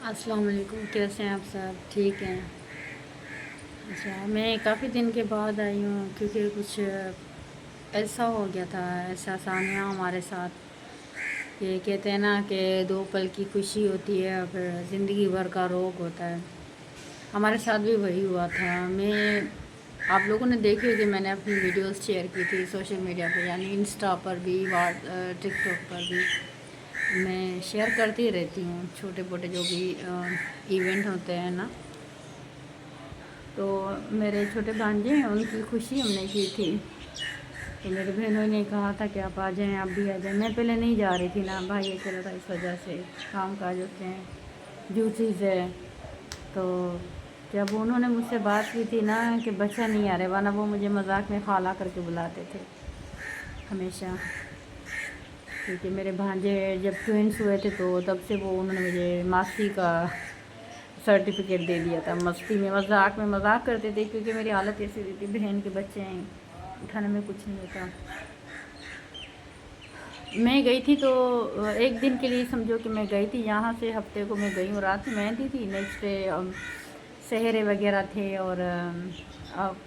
السلام علیکم، کیسے ہیں آپ سب؟ ٹھیک ہیں؟ اچھا، میں کافی دن کے بعد آئی ہوں کیونکہ کچھ ایسا ہو گیا تھا، ایسا سامنا ہمارے ساتھ کہ کہتے ہیں نا کہ 2 پل کی خوشی ہوتی ہے اور پھر زندگی بھر کا روگ ہوتا ہے۔ ہمارے ساتھ بھی وہی ہوا تھا۔ آپ لوگوں نے دیکھی ہوگی، میں نے اپنی ویڈیوز شیئر کی تھی سوشل میڈیا پہ، یعنی انسٹا پر بھی، ٹک ٹاک پر بھی میں شیئر کرتی رہتی ہوں چھوٹے موٹے جو بھی ایونٹ ہوتے ہیں نا۔ تو میرے چھوٹے بھانجے ہیں، ان کی خوشی ہم نے کی تھی، تو میرے بہنوں نے کہا تھا کہ آپ آ جائیں، آپ بھی آ جائیں۔ میں پہلے نہیں جا رہی تھی نا، بھائی اکیلا تھا، اس وجہ سے کام کاج ہوتے ہیں، جو چیز ہے۔ تو جب انہوں نے مجھ سے بات کی تھی نا کہ بچہ نہیں آ رہے، ورنہ وہ مجھے مذاق میں خالہ کر کے بلاتے تھے ہمیشہ، کیونکہ میرے بھانجے جب ٹوئنس ہوئے تھے تو تب سے انہوں نے مجھے ماسی کا سرٹیفکیٹ دے دیا تھا۔ مستی میں مذاق کرتے تھے، کیونکہ میری حالت ایسی ہوئی تھی، بہن کے بچے ہیں، اٹھانے میں کچھ نہیں ہوتا۔ میں گئی تھی تو ایک دن کے لیے سمجھو کہ میں گئی تھی، یہاں سے ہفتے کو میں گئی ہوں، رات میں مہندی تھی، نیکسٹ ڈے سہرے وغیرہ تھے، اور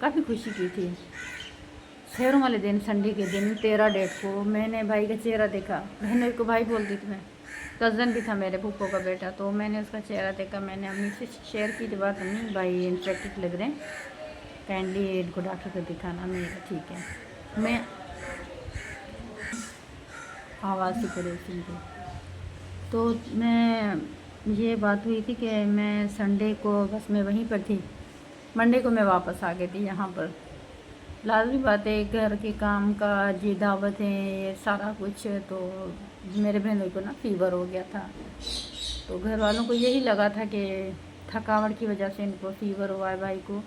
کافی خوشی کی تھی۔ شہروں والے دن، سنڈے کے دن 13 ڈیٹ کو میں نے بھائی کا چہرہ دیکھا، بہن کو بھائی بولتی تھی میں، کزن بھی تھا میرے پھپھو کا بیٹا، تو میں نے اس کا چہرہ دیکھا، میں نے امی سے شیئر کی بات، امی بھائی انفیکٹڈ لگ رہے ہیں، کائنڈلی ان کو ڈاکٹر کو دکھانا۔ میں نے کہا ٹھیک ہے، میں آواز سے پریشان تھی، تو میں یہ بات ہوئی تھی کہ میں سنڈے کو بس میں وہیں پر تھی، منڈے کو میں واپس آ گئی تھی یہاں پر۔ لازمی بات ہے، گھر کے کام کاج، یہ دعوتیں، یہ سارا کچھ، تو میرے بہنوں کو نا فیور ہو گیا تھا، تو گھر والوں کو یہی لگا تھا کہ تھکاوٹ کی وجہ سے ان کو فیور ہوا ہے بھائی کو۔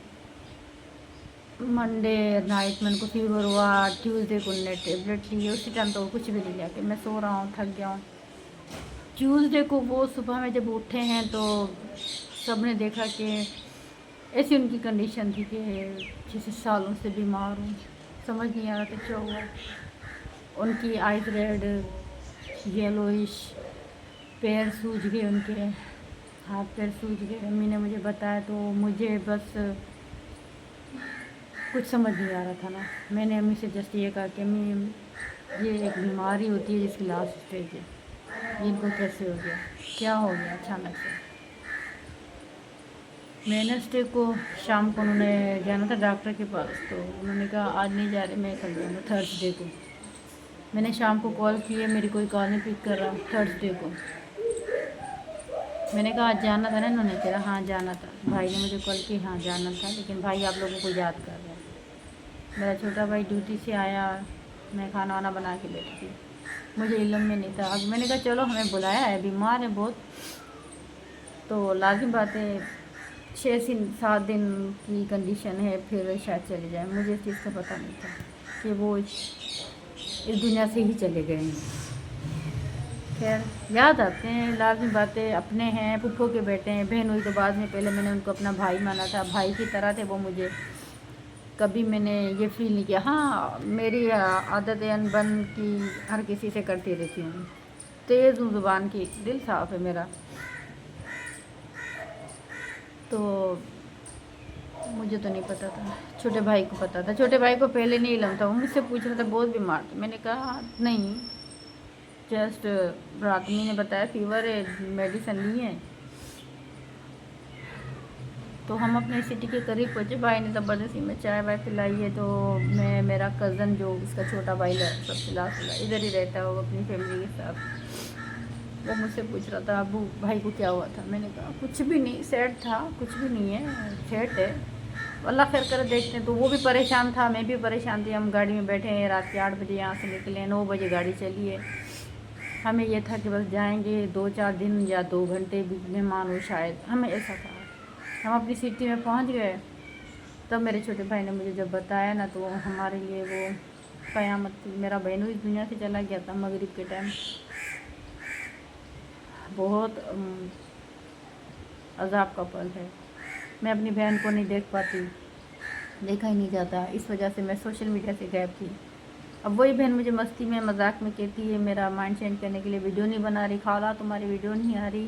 منڈے نائٹ میں ان کو فیور ہوا، ٹیوزڈے کو ان نے ٹیبلیٹ لی، اسی ٹائم تو کچھ بھی نہیں لیا کہ میں سو رہا ہوں، تھک گیا ہوں۔ ٹیوزڈے کو وہ صبح میں جب اٹھے ہیں تو سب نے دیکھا کہ ایسی ان کی کنڈیشن تھی کہ جیسے سالوں سے بیمار ہوں، سمجھ نہیں آ رہا کہ کیا ہوا۔ ان کی آئز ریڈ، یلوئش، پیر سوج گئے، ان کے ہاتھ پیر سوج گئے۔ امی نے مجھے بتایا تو مجھے بس کچھ سمجھ نہیں آ رہا تھا نا۔ میں نے امی سے جسٹ یہ کہا کہ امی یہ ایک بیماری ہوتی ہے جس کی لاسٹ اسٹیج ہے، ان کو کیسے ہو گیا، کیا ہو گیا اچانک سے۔ ویڈنسڈے کو شام کو انہوں نے جانا تھا ڈاکٹر کے پاس، تو انہوں نے کہا آج نہیں جا رہے، میں کل جاؤں گا تھرسڈے کو۔ میں نے شام کو کال کی ہے، میری کوئی کال نہیں پک کر رہا۔ تھرسڈے کو میں نے کہا آج جانا تھا نا، انہوں نے کہا ہاں جانا تھا، بھائی نے مجھے کال کی، ہاں جانا تھا، لیکن بھائی آپ لوگوں کو یاد کر رہا ہے۔ میرا چھوٹا بھائی ڈیوٹی سے آیا، میں کھانا وانا بنا کے بیٹھی تھی، مجھے علم میں نہیں تھا۔ اب میں نے کہا چلو ہمیں بلایا ہے، بیمار ہے بہت، تو لازم بات ہے 6 سے 7 دن کی کنڈیشن ہے، پھر شاید چلے جائیں۔ مجھے اس چیز کا پتہ نہیں تھا کہ وہ اس دنیا سے ہی چلے گئے ہیں۔ خیر یاد آتے ہیں، لازمی باتیں، اپنے ہیں، پھپھو کے بیٹے ہیں، بہن ہوئی تو بعد میں، پہلے میں نے ان کو اپنا بھائی مانا تھا، بھائی کی طرح تھے وہ مجھے، کبھی میں نے یہ فیل نہیں کیا۔ ہاں میری عادت ان بن کی ہر کسی سے کرتی رہتی ہوں، تیز ہوں زبان کی، دل صاف ہے میرا، تو مجھے تو نہیں پتہ تھا، چھوٹے بھائی کو پتہ تھا۔ چھوٹے بھائی کو پہلے نہیں علم تھا، وہ مجھ سے پوچھ رہا تھا بہت بیمار تھا، میں نے کہا نہیں، جسٹ رات میں نے بتایا فیور ہے، میڈیسن لی ہے۔ تو ہم اپنے سٹی کے قریب پہنچے، بھائی نے زبردستی میں چائے وائے پلائی ہے، تو میں میرا کزن جو اس کا چھوٹا بھائی سب سے لاسٹ ادھر ہی رہتا ہے، وہ اپنی فیملی کے ساتھ، وہ مجھ سے پوچھ رہا تھا ابو بھائی کو کیا ہوا تھا، میں نے کہا کچھ بھی نہیں، سیٹ تھا، کچھ بھی نہیں ہے، سیٹ ہے، اللہ خیر کرے دیکھتے ہیں۔ تو وہ بھی پریشان تھا، میں بھی پریشان تھی، ہم گاڑی میں بیٹھے ہیں، رات کے 8 بجے یہاں سے نکلے، 9 بجے گاڑی چلی ہے، ہمیں یہ تھا کہ بس جائیں گے 2-4 دن یا 2 گھنٹے بھی مہمان ہو شاید، ہمیں ایسا تھا۔ ہم اپنی سٹی میں پہنچ گئے، تب میرے چھوٹے بھائی نے مجھے جب بتایا نا، تو ہمارے لیے وہ قیامت تھی۔ میرا بہنوں اس دنیا سے چلا گیا تھا مغرب کے ٹائم، بہت عذاب کا پل ہے، میں اپنی بہن کو نہیں دیکھ پاتی، دیکھا ہی نہیں جاتا، اس وجہ سے میں سوشل میڈیا سے غائب تھی۔ اب وہی بہن مجھے مستی میں مذاق میں کہتی ہے، میرا مائنڈ چینج کرنے کے لیے ویڈیو نہیں بنا رہی، خالہ تمہاری ویڈیو نہیں آ رہی،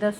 10